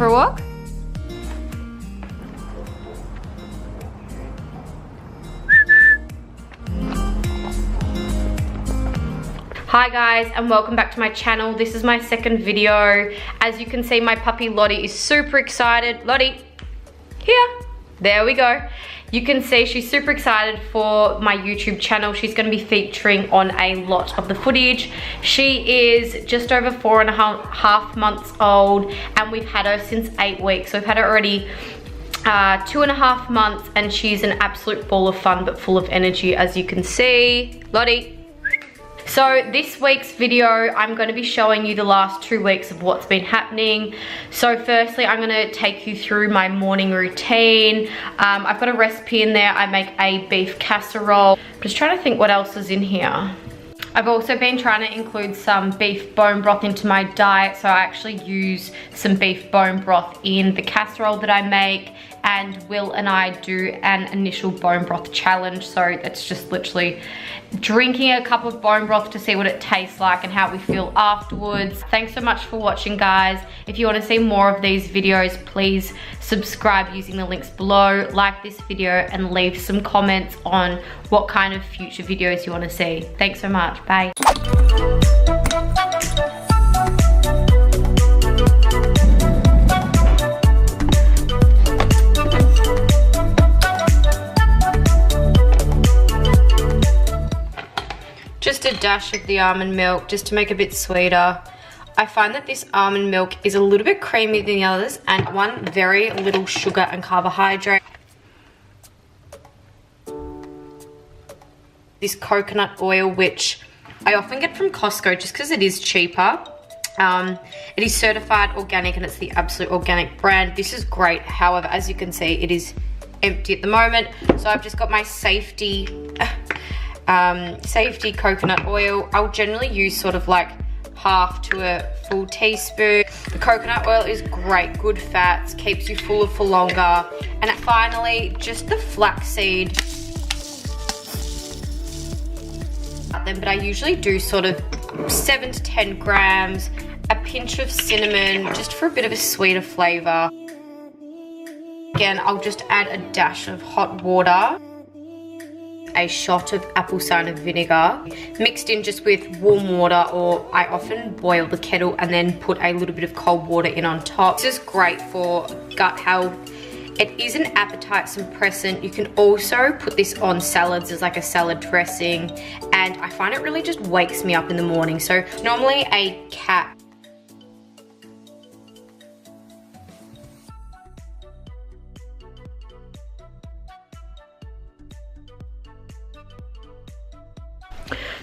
for a walk? Hi guys, and welcome back to my channel. This is my second video. As you can see, my puppy Lottie is super excited. Lottie, here. There we go. You can see she's super excited for my YouTube channel. She's going to be featuring on a lot of the footage. She is just over 4.5 months old, and we've had her since 8 weeks. So we've had her already 2.5 months, and she's an absolute ball of fun but full of energy, as you can see. Lottie. So this week's video, I'm going to be showing you the last 2 weeks of what's been happening. So firstly, I'm going to take you through my morning routine. I've got a recipe in there. I make a beef casserole. I'm just trying to think what else is in here. I've also been trying to include some beef bone broth into my diet. So I actually use some beef bone broth in the casserole that I make. And Will and I do an initial bone broth challenge. So it's just literally drinking a cup of bone broth to see what it tastes like and how we feel afterwards. Thanks so much for watching, guys. If you want to see more of these videos, please subscribe using the links below, like this video, and leave some comments on what kind of future videos you want to see. Thanks so much. Bye. Just a dash of the almond milk just to make it a bit sweeter. I find that this almond milk is a little bit creamier than the others, and one very little sugar and carbohydrate. This coconut oil, which I often get from Costco just because it is cheaper. It is certified organic and it's the absolute organic brand. This is great. However, as you can see, it is empty at the moment. So I've just got my safety coconut oil. I'll generally use sort of like half to a full teaspoon. The coconut oil is great, good fats, keeps you fuller for longer. And finally, just the flaxseed. But I usually do sort of 7 to 10 grams, a pinch of cinnamon, just for a bit of a sweeter flavor. Again, I'll just add a dash of hot water, a shot of apple cider vinegar, mixed in just with warm water, or I often boil the kettle and then put a little bit of cold water in on top. This is great for gut health. It is an appetite suppressant. You can also put this on salads as like a salad dressing, and I find it really just wakes me up in the morning. So normally a cat.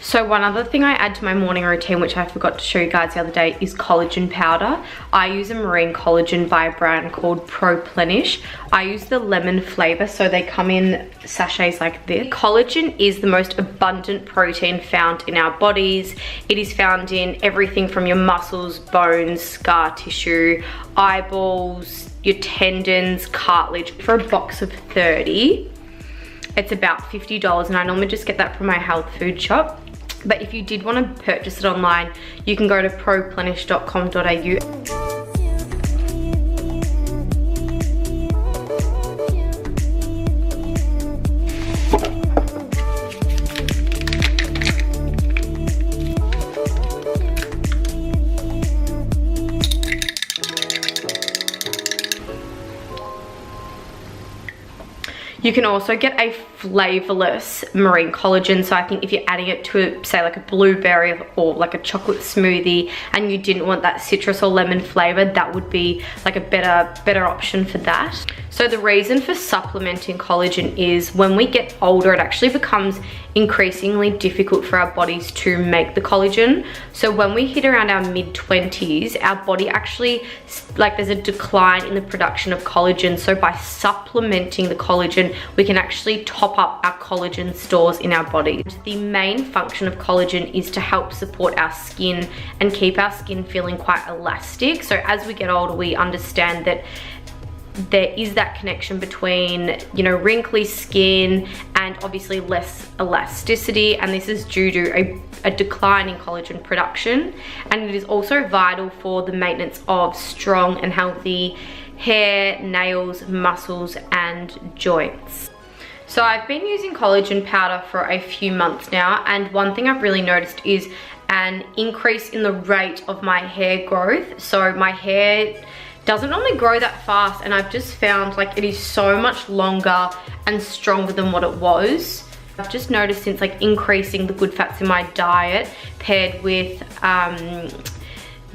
So one other thing I add to my morning routine, which I forgot to show you guys the other day, is collagen powder. I use a marine collagen by a brand called Proplenish. I use the lemon flavor, so they come in sachets like this. Collagen is the most abundant protein found in our bodies. It is found in everything from your muscles, bones, scar tissue, eyeballs, your tendons, cartilage. For a box of 30, it's about $50, and I normally just get that from my health food shop. But if you did want to purchase it online, you can go to proplenish.com.au. You can also get a flavorless marine collagen. So I think if you're adding it to, say, like a blueberry or like a chocolate smoothie, and you didn't want that citrus or lemon flavor, that would be like a better option for that. So the reason for supplementing collagen is when we get older, it actually becomes increasingly difficult for our bodies to make the collagen. So when we hit around our mid-20s, our body actually, like, there's a decline in the production of collagen. So by supplementing the collagen, we can actually top up our collagen stores in our body. The main function of collagen is to help support our skin and keep our skin feeling quite elastic. So as we get older, we understand that there is that connection between, you know, wrinkly skin and obviously less elasticity, and this is due to a decline in collagen production, and it is also vital for the maintenance of strong and healthy hair, nails, muscles, and joints. So I've been using collagen powder for a few months now, and one thing I've really noticed is an increase in the rate of my hair growth. So my hair doesn't normally grow that fast, and I've just found like it is so much longer and stronger than what it was. I've just noticed since like increasing the good fats in my diet paired with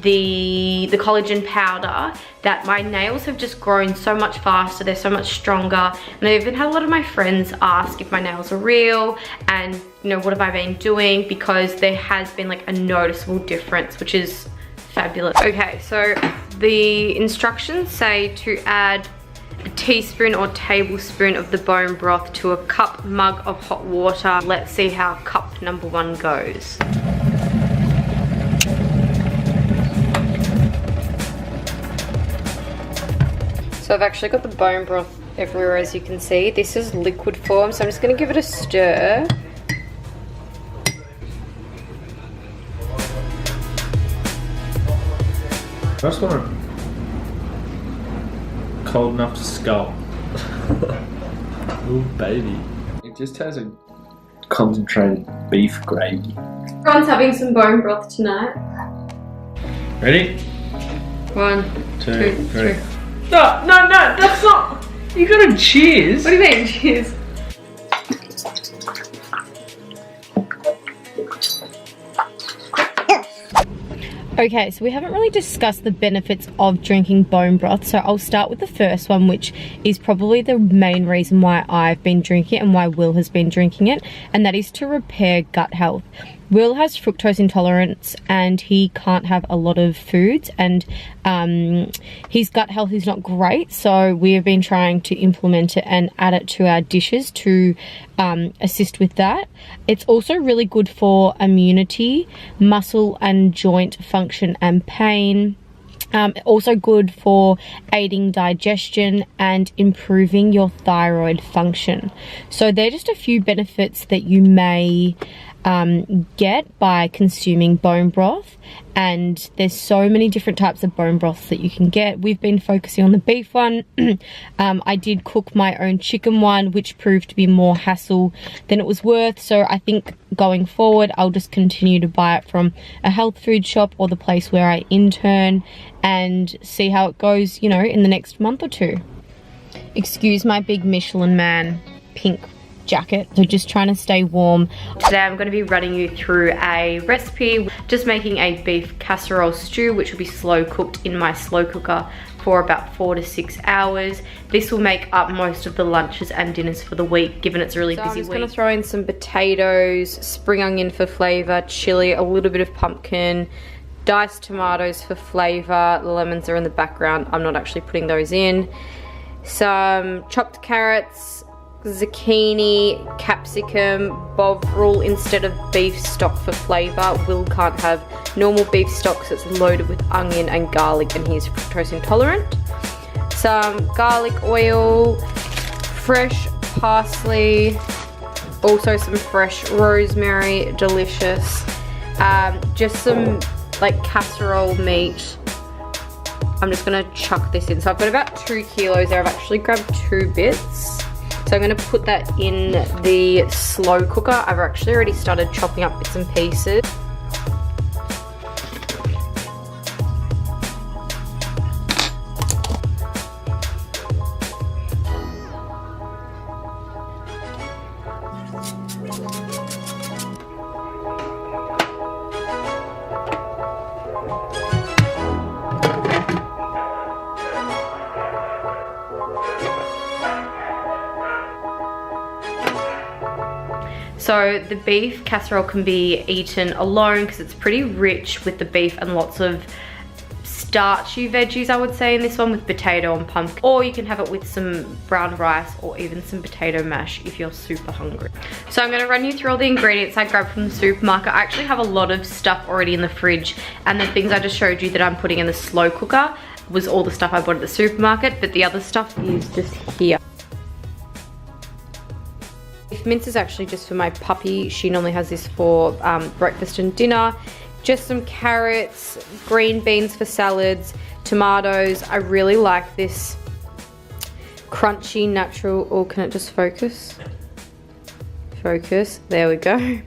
the collagen powder, that my nails have just grown so much faster, they're so much stronger. And I've even had a lot of my friends ask if my nails are real and, you know, what have I been doing, because there has been like a noticeable difference, which is fabulous. Okay, so the instructions say to add a teaspoon or tablespoon of the bone broth to a cup mug of hot water. Let's see how cup number 1 goes. So I've actually got the bone broth everywhere, as you can see. This is liquid form, so I'm just gonna give it a stir. First one, cold enough to scald. Oh baby. It just has a concentrated beef gravy. Everyone's having some bone broth tonight. Ready? 1, 2, 3. 3. No, that's not. You gotta cheers. What do you mean, cheers? Okay, so we haven't really discussed the benefits of drinking bone broth, so I'll start with the first one, which is probably the main reason why I've been drinking it and why Will has been drinking it, and that is to repair gut health. Will has fructose intolerance and he can't have a lot of foods, and his gut health is not great, so we have been trying to implement it and add it to our dishes to assist with that. It's also really good for immunity, muscle and joint function and pain. Also good for aiding digestion and improving your thyroid function. So they're just a few benefits that you may get by consuming bone broth, and there's so many different types of bone broths that you can get. We've been focusing on the beef one. I did cook my own chicken one, which proved to be more hassle than it was worth, so I think going forward I'll just continue to buy it from a health food shop or the place where I intern and see how it goes, you know, in the next month or two. Excuse my big Michelin Man pink jacket, so just trying to stay warm. Today I'm going to be running you through a recipe, just making a beef casserole stew, which will be slow cooked in my slow cooker for about 4 to 6 hours. This will make up most of the lunches and dinners for the week, given it's a really busy week. I'm just going to throw in some potatoes, spring onion for flavour, chili, a little bit of pumpkin, diced tomatoes for flavour. The lemons are in the background, I'm not actually putting those in. Some chopped carrots, zucchini, capsicum, bovril instead of beef stock for flavour. Will can't have normal beef stock, so it's loaded with onion and garlic, and he's fructose intolerant. Some garlic oil, fresh parsley, also some fresh rosemary, delicious. Just some like casserole meat. I'm just gonna chuck this in. So I've got about 2 kilos there. I've actually grabbed 2 bits. So I'm going to put that in the slow cooker. I've actually already started chopping up bits and pieces. So the beef casserole can be eaten alone because it's pretty rich with the beef and lots of starchy veggies, I would say, in this one, with potato and pumpkin. Or you can have it with some brown rice or even some potato mash if you're super hungry. So I'm going to run you through all the ingredients I grabbed from the supermarket. I actually have a lot of stuff already in the fridge, and the things I just showed you that I'm putting in the slow cooker was all the stuff I bought at the supermarket, but the other stuff is just here. beef mince is actually just for my puppy. She normally has this for breakfast and dinner. Just some carrots, green beans for salads, tomatoes. I really like this crunchy natural, or can it just focus? Focus, there we go.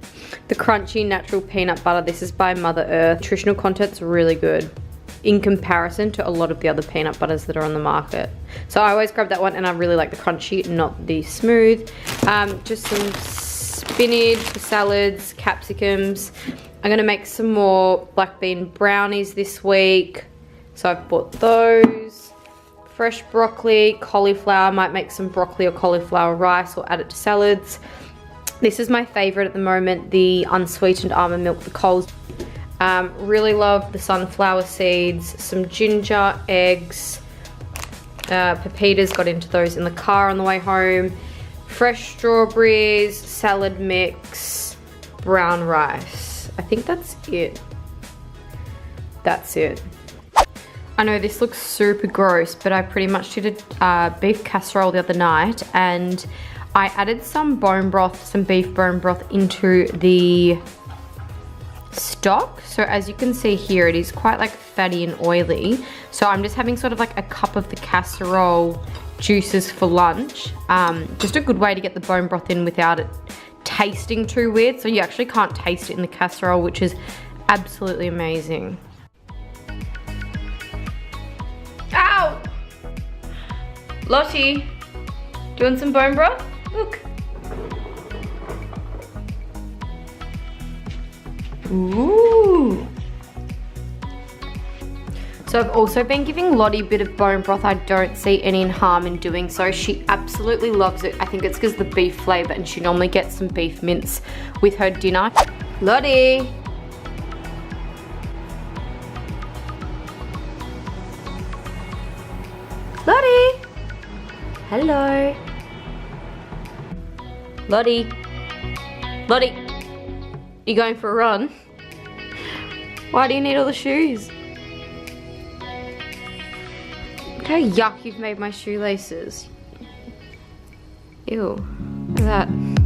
The crunchy natural peanut butter. This is by Mother Earth. Nutritional content's really good in comparison to a lot of the other peanut butters that are on the market. So I always grab that one, and I really like the crunchy, not the smooth. Just some spinach for salads, capsicums. I'm gonna make some more black bean brownies this week. So I've bought those. Fresh broccoli, cauliflower. Might make some broccoli or cauliflower rice or add it to salads. This is my favorite at the moment, the unsweetened almond milk, the Coles. Really love the sunflower seeds, some ginger, eggs, pepitas, got into those in the car on the way home. Fresh strawberries, salad mix, brown rice. I think that's it. That's it. I know this looks super gross, but I pretty much did a beef casserole the other night, and I added some bone broth, some beef bone broth into the stock. So as you can see here, it is quite like fatty and oily. So I'm just having sort of like a cup of the casserole juices for lunch. Just a good way to get the bone broth in without it tasting too weird. So you actually can't taste it in the casserole, which is absolutely amazing. Ow! Lottie, do you want some bone broth? Look. Ooh. So I've also been giving Lottie a bit of bone broth. I don't see any harm in doing so. She absolutely loves it. I think it's because of the beef flavor, and she normally gets some beef mince with her dinner. Lottie. Lottie. Hello. Lottie. Lottie. You going for a run? Why do you need all the shoes? Look how yuck you've made my shoelaces. Ew. Look at that.